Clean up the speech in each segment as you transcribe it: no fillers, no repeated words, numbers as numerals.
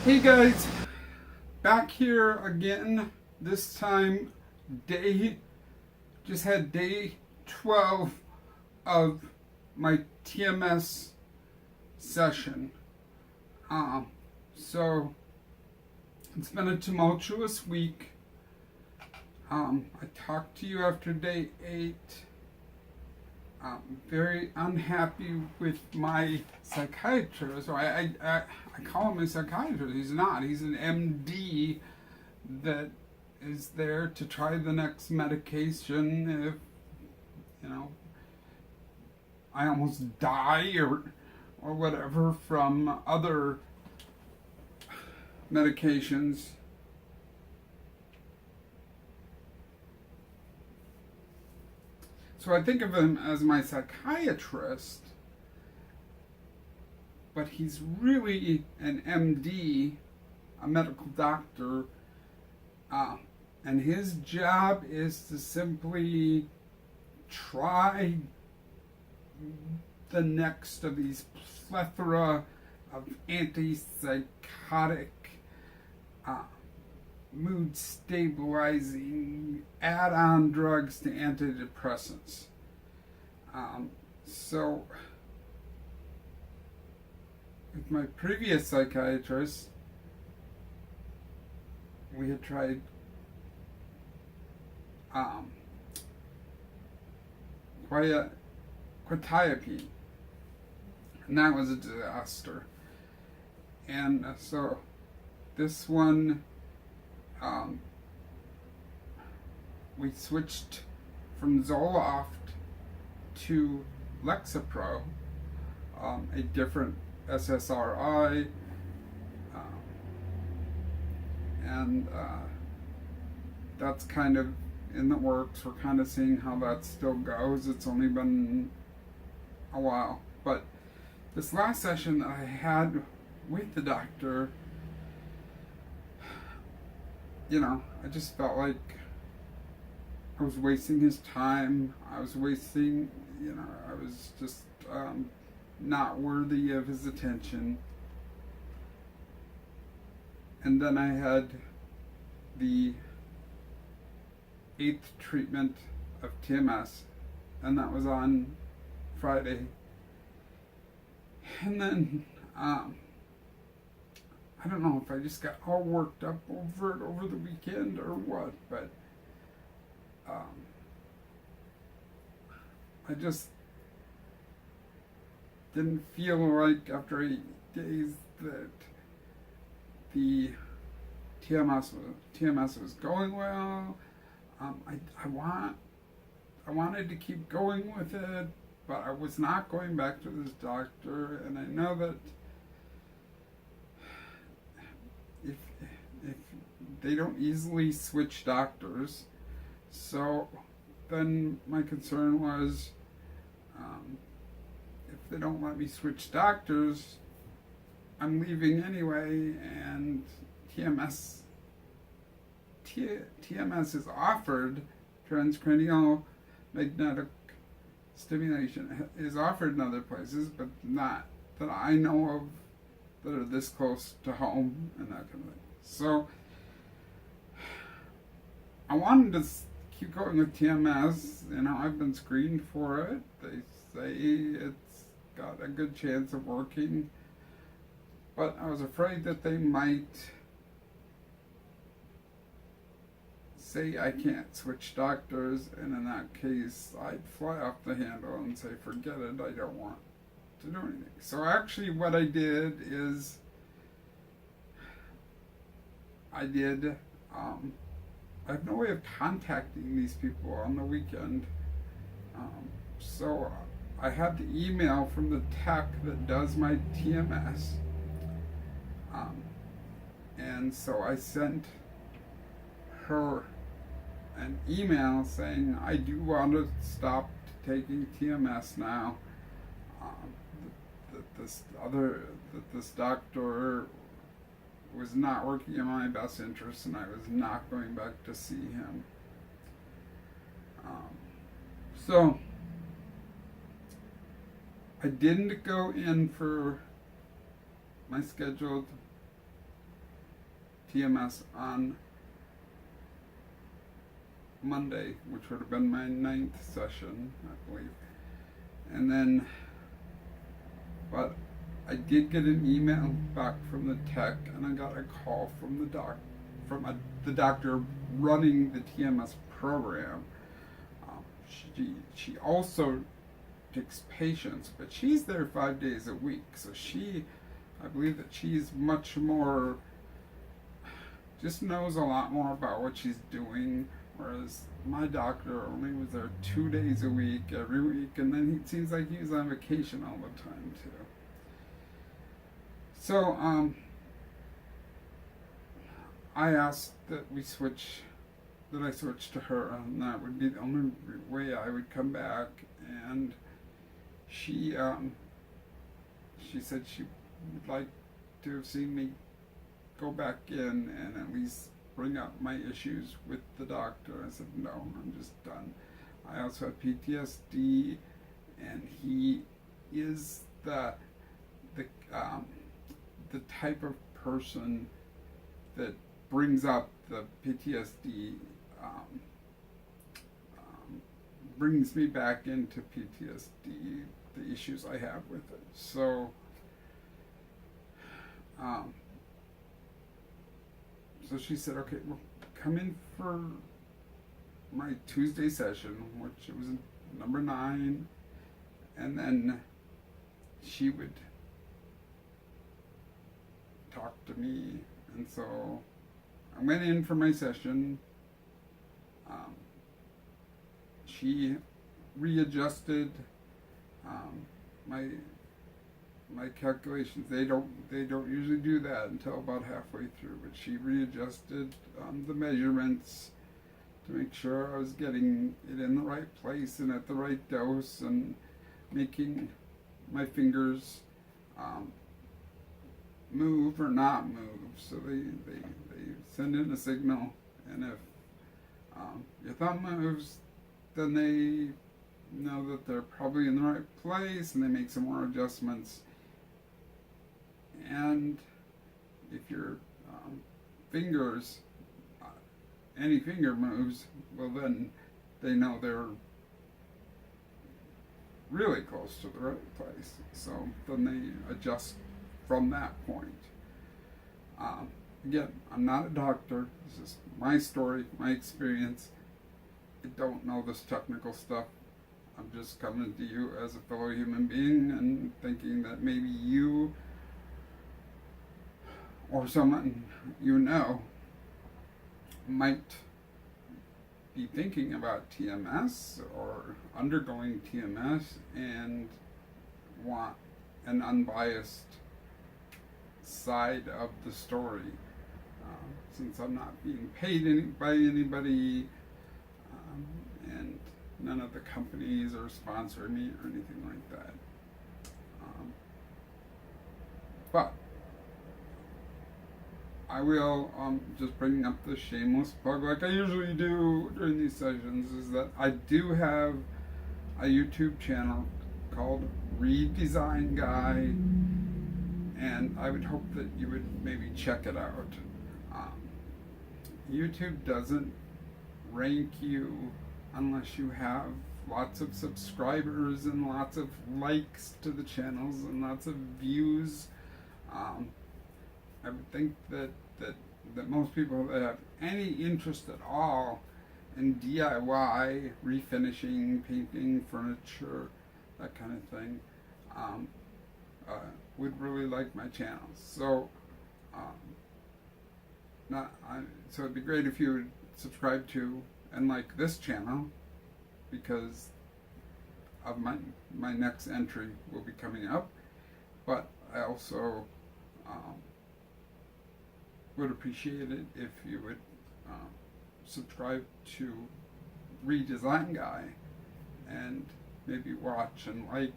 Hey guys, back here again. This time, just had day 12 of my TMS session. So it's been a tumultuous week. I talked to you after day 8. I'm very unhappy with my psychiatrist. I call him a psychiatrist. He's not. He's an MD that is there to try the next medication if, I almost die or whatever from other medications. So I think of him as my psychiatrist, but he's really an MD, a medical doctor, and his job is to simply try the next of these plethora of antipsychotic, mood stabilizing add-on drugs to antidepressants. So with my previous psychiatrist, we had tried quetiapine, and that was a disaster. And so this one, we switched from Zoloft to Lexapro, a different SSRI, and that's kind of in the works. We're kind of seeing how that still goes. It's only been a while, but this last session that I had with the doctor, I just felt like I was wasting his time. I was wasting, I was just not worthy of his attention. And then I had the 8th treatment of TMS, and that was on Friday. And then, I don't know if I just got all worked up over it over the weekend or what, but I just didn't feel like after 8 days that the TMS was going well. I wanted to keep going with it, but I was not going back to this doctor, and I know that if they don't easily switch doctors, so then my concern was, if they don't let me switch doctors, I'm leaving anyway, and TMS is offered, Transcranial Magnetic Stimulation is offered in other places, but not that I know of that are this close to home and that kind of thing. So I wanted to keep going with TMS. I've been screened for it. They say it's got a good chance of working, but I was afraid that they might say I can't switch doctors, and in that case I'd fly off the handle and say forget it, I don't want to do anything. So actually what I did is I have no way of contacting these people on the weekend, so I had the email from the tech that does my TMS, and so I sent her an email saying I do want to stop taking TMS now, that this doctor was not working in my best interest, and I was not going back to see him. So I didn't go in for my scheduled TMS on Monday, which would have been my 9th session, I believe. And then, but I did get an email back from the tech, and I got a call from the doctor running the TMS program. She also takes patients, but she's there 5 days a week. So I believe that she's much more, just knows a lot more about what she's doing, whereas my doctor only was there 2 days a week, every week, and then it seems like he was on vacation all the time too. So I asked that I switch to her, and that would be the only way I would come back. And she said she would like to have seen me go back in and at least bring up my issues with the doctor. I said, no, I'm just done. I also have PTSD, and he is the type of person that brings up the PTSD, brings me back into PTSD, the issues I have with it. So, so she said, okay, well, come in for my Tuesday session, which it was number 9, and then she would talk to me. And so I went in for my session. She readjusted my calculations. They don't usually do that until about halfway through, but she readjusted the measurements to make sure I was getting it in the right place and at the right dose, and making my fingers move or not move. So they send in a signal, and if your thumb moves, then they know that they're probably in the right place, and they make some more adjustments. And if your fingers, any finger moves, well, then they know they're really close to the right place. So then they adjust from that point. Again, I'm not a doctor. This is my story, my experience. I don't know this technical stuff. I'm just coming to you as a fellow human being and thinking that maybe you or someone you know might be thinking about TMS or undergoing TMS and want an unbiased side of the story. Since I'm not being paid by anybody, and none of the companies are sponsoring me or anything like that. But I will just bring up the shameless plug, like I usually do during these sessions, is that I do have a YouTube channel called Redesign Guy, and I would hope that you would maybe check it out. YouTube doesn't rank you unless you have lots of subscribers and lots of likes to the channels and lots of views. I would think that most people that have any interest at all in DIY, refinishing, painting, furniture, that kind of thing, would really like my channel. So, so it'd be great if you would subscribe to and like this channel, because of my next entry will be coming up. But I also would appreciate it if you would subscribe to Redesign Guy and maybe watch and like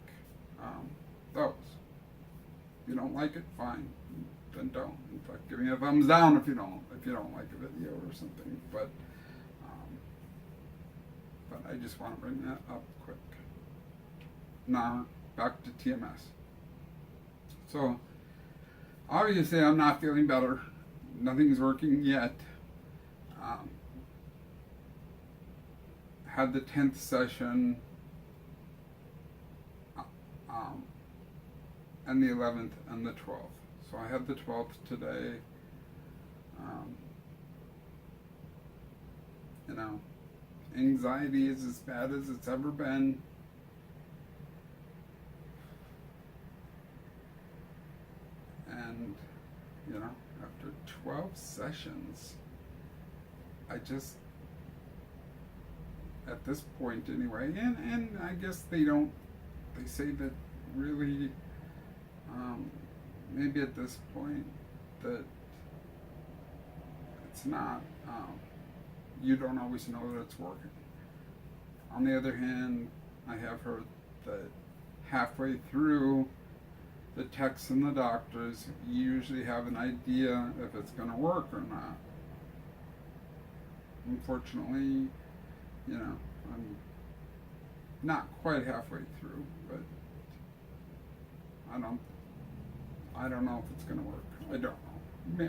those. If you don't like it, fine, then don't. In fact, give me a thumbs down if you don't like a video or something. But I just want to bring that up quick. Now back to TMS. So obviously I'm not feeling better nothing's working yet. Had the 10th session and the 11th and the 12th. So I had the 12th today. You know, anxiety is as bad as it's ever been. And, you know, after 12 sessions, I just, at this point anyway, and I guess they say that really, maybe at this point, that it's not, you don't always know that it's working. On the other hand, I have heard that halfway through, the techs and the doctors usually have an idea if it's going to work or not. Unfortunately, you know, I'm not quite halfway through, but I don't know if it's going to work. I don't know.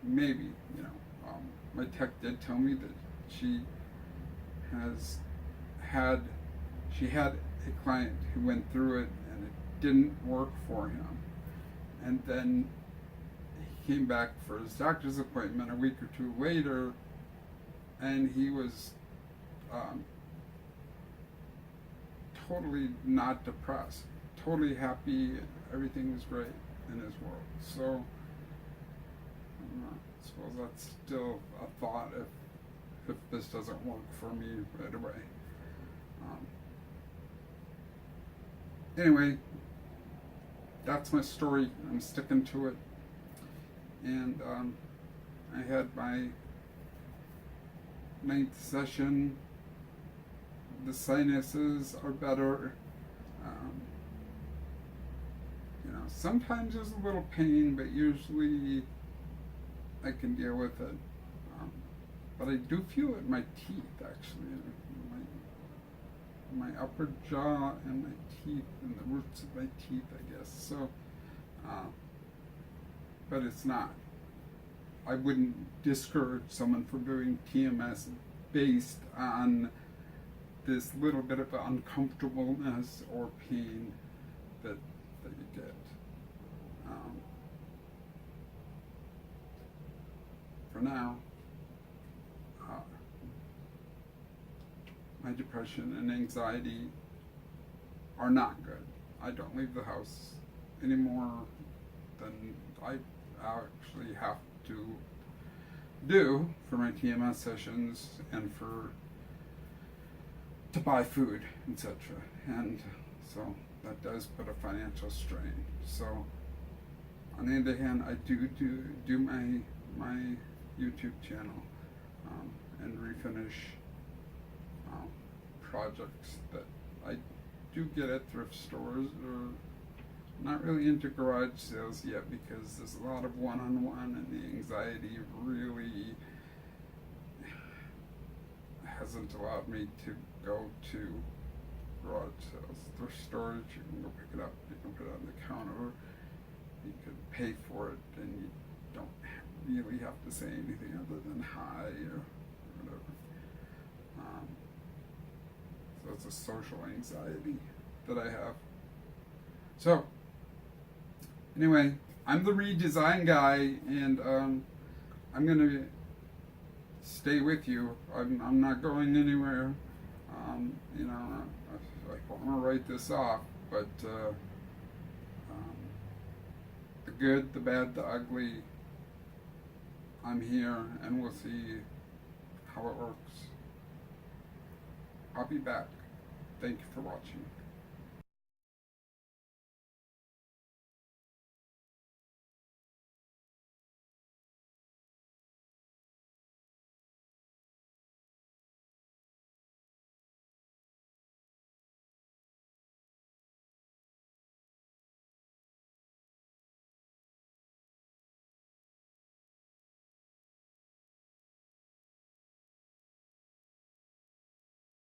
Maybe, you know. My tech did tell me that she had a client who went through it and it didn't work for him. And then he came back for his doctor's appointment a week or two later, and he was totally not depressed, totally happy, everything was great in his world. So I suppose that's still a thought if this doesn't work for me right away. Anyway, that's my story. I'm sticking to it. And I had my 9th session. The sinuses are better. You know, sometimes there's a little pain, but usually I can deal with it. But I do feel it in my teeth, actually. My upper jaw and my teeth and the roots of my teeth, I guess. So, but it's not. I wouldn't discourage someone from doing TMS based on this little bit of uncomfortableness or pain that you get. For now, my depression and anxiety are not good. I don't leave the house any more than I actually have to do for my TMS sessions and to buy food, etc. And so that does put a financial strain. So on the other hand, I do my YouTube channel and refinish projects that I do get at thrift stores, or not really into garage sales yet because there's a lot of one-on-one and the anxiety really hasn't allowed me to go to garage sales. Thrift stores, you can go pick it up, you can put it on the counter, you can pay for it, and you don't really have to say anything other than hi or whatever. So it's a social anxiety that I have. So anyway, I'm the redesign guy, and I'm gonna stay with you. I'm not going anywhere. You know, I want to write this off, but the good, the bad, the ugly, I'm here, and we'll see how it works. I'll be back. Thank you for watching.